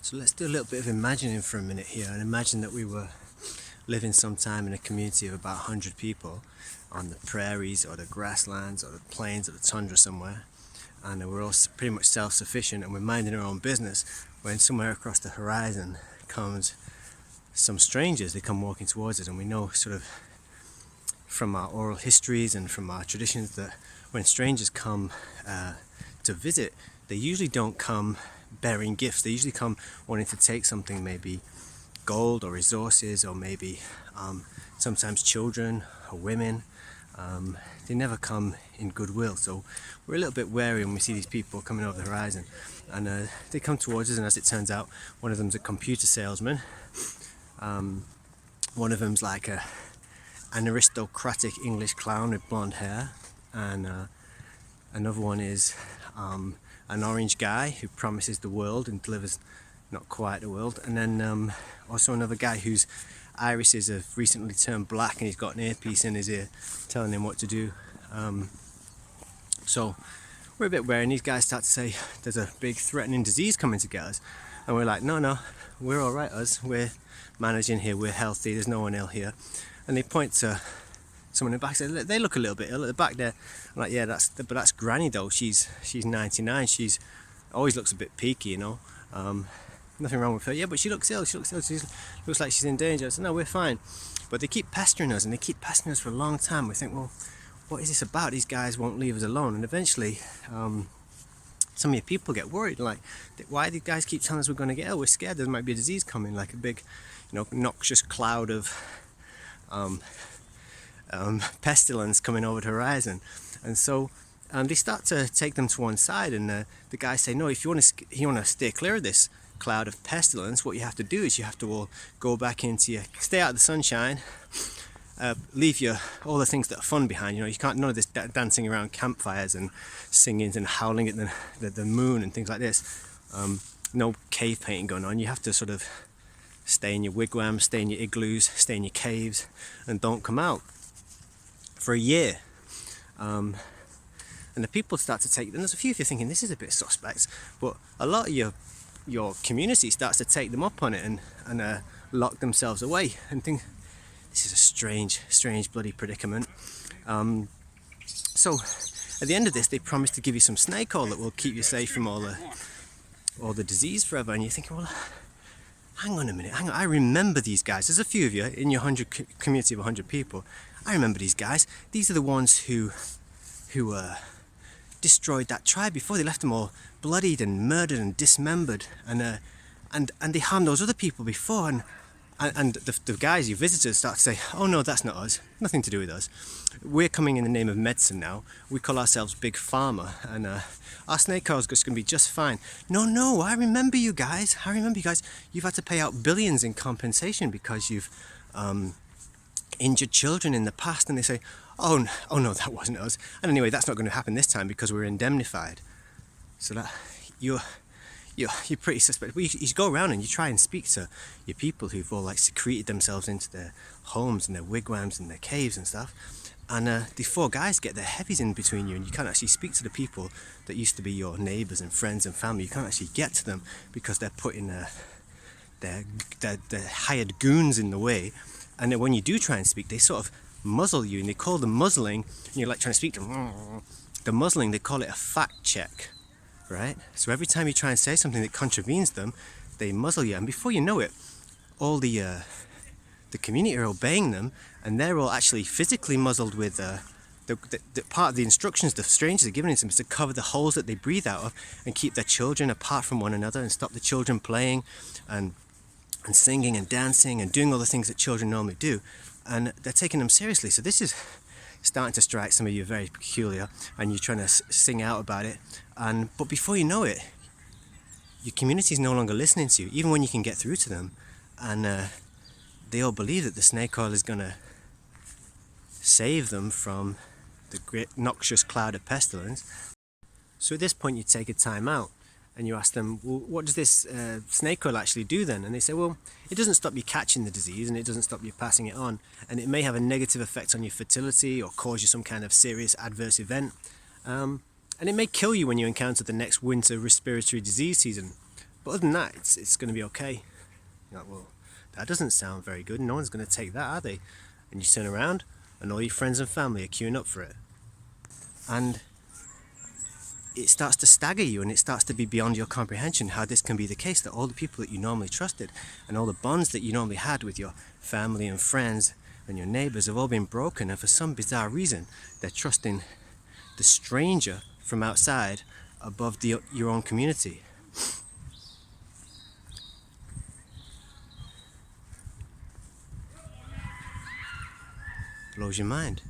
So let's do a little bit of imagining for a minute here and imagine that we were living sometime in a community of about 100 people on the prairies or the grasslands or the plains or the tundra somewhere, and we're all pretty much self-sufficient and we're minding our own business when somewhere across the horizon comes some strangers. They come walking towards us, and we know sort of from our oral histories and from our traditions that when strangers come to visit, they usually don't come bearing gifts. They usually come wanting to take something, maybe gold or resources, or maybe sometimes children or women. They never come in goodwill, so we're a little bit wary when we see these people coming over the horizon, and they come towards us, and as it turns out, one of them's a computer salesman. One of them's like an aristocratic English clown with blonde hair, and another one is an orange guy who promises the world and delivers not quite the world, and then also another guy whose irises have recently turned black and he's got an earpiece in his ear telling him what to do. So we're a bit wary, and these guys start to say there's a big threatening disease coming to get us, and we're like, no, we're all right, we're managing here, we're healthy, there's no one ill here. And they point to someone in the back, say they look a little bit ill at the back there. I'm like, yeah, that's Granny though. She's 99. She's always looks a bit peaky, you know. Nothing wrong with her. Yeah, but she looks ill. She looks like she's in danger. I said, no, we're fine. But they keep pestering us, and they keep pestering us for a long time. We think, well, what is this about? These guys won't leave us alone. And eventually, some of your people get worried. Like, why do these guys keep telling us we're going to get ill? We're scared there might be a disease coming, like a big, noxious cloud of pestilence coming over the horizon. And so they start to take them to one side, and the guys say, no, if you want to stay clear of this cloud of pestilence, what you have to do is you have to all go back into stay out of the sunshine, leave all the things that are fun behind. You can't, none of this dancing around campfires and singing and howling at the moon and things like this. No cave painting going on. You have to sort of stay in your wigwams, stay in your igloos, stay in your caves, and don't come out for a year. And the people start to take, and there's a few of you thinking this is a bit suspect, but a lot of your community starts to take them up on it and lock themselves away and think this is a strange bloody predicament. So at the end of this, they promise to give you some snake oil that will keep you safe from all the disease forever. And you're thinking, well, hang on a minute, I remember these guys. There's a few of you in your community of 100 people. I remember these guys. These are the ones who destroyed that tribe before. They left them all bloodied and murdered and dismembered, and they harmed those other people before. And the guys, your visitors, start to say, oh no, that's not us, nothing to do with us. We're coming in the name of medicine now. We call ourselves Big Pharma, and our snake oil is going to be just fine. No, I remember you guys. You've had to pay out billions in compensation because you've injured children in the past. And they say, oh no, that wasn't us. And anyway, that's not going to happen this time because we're indemnified. So that you're pretty suspect. You go around and you try and speak to your people who've all like secreted themselves into their homes and their wigwams and their caves and stuff. And the four guys get their heavies in between you, and you can't actually speak to the people that used to be your neighbours and friends and family. You can't actually get to them because they're putting their hired goons in the way. And then when you do try and speak, they sort of muzzle you, and they call them muzzling. And you're like trying to speak to them. The muzzling, they call it a fact check, right? So every time you try and say something that contravenes them, they muzzle you, and before you know it, all the community are obeying them, and they're all actually physically muzzled with the part of the instructions the strangers are giving them is to cover the holes that they breathe out of and keep their children apart from one another and stop the children playing and singing and dancing and doing all the things that children normally do, and they're taking them seriously. So this is starting to strike some of you very peculiar, and you're trying to sing out about it, but before you know it, your community is no longer listening to you, even when you can get through to them, and they all believe that the snake oil is going to save them from the great noxious cloud of pestilence. So at this point, you take a time out and you ask them, well, what does this snake oil actually do then? And they say, well, it doesn't stop you catching the disease, and it doesn't stop you passing it on, and it may have a negative effect on your fertility or cause you some kind of serious adverse event, and it may kill you when you encounter the next winter respiratory disease season. But other than that, it's going to be okay. You're like, well, that doesn't sound very good. No one's going to take that, are they? And you turn around, and all your friends and family are queuing up for it. And it starts to stagger you, and it starts to be beyond your comprehension how this can be the case, that all the people that you normally trusted and all the bonds that you normally had with your family and friends and your neighbours have all been broken, and for some bizarre reason they're trusting the stranger from outside above your own community. Blows your mind.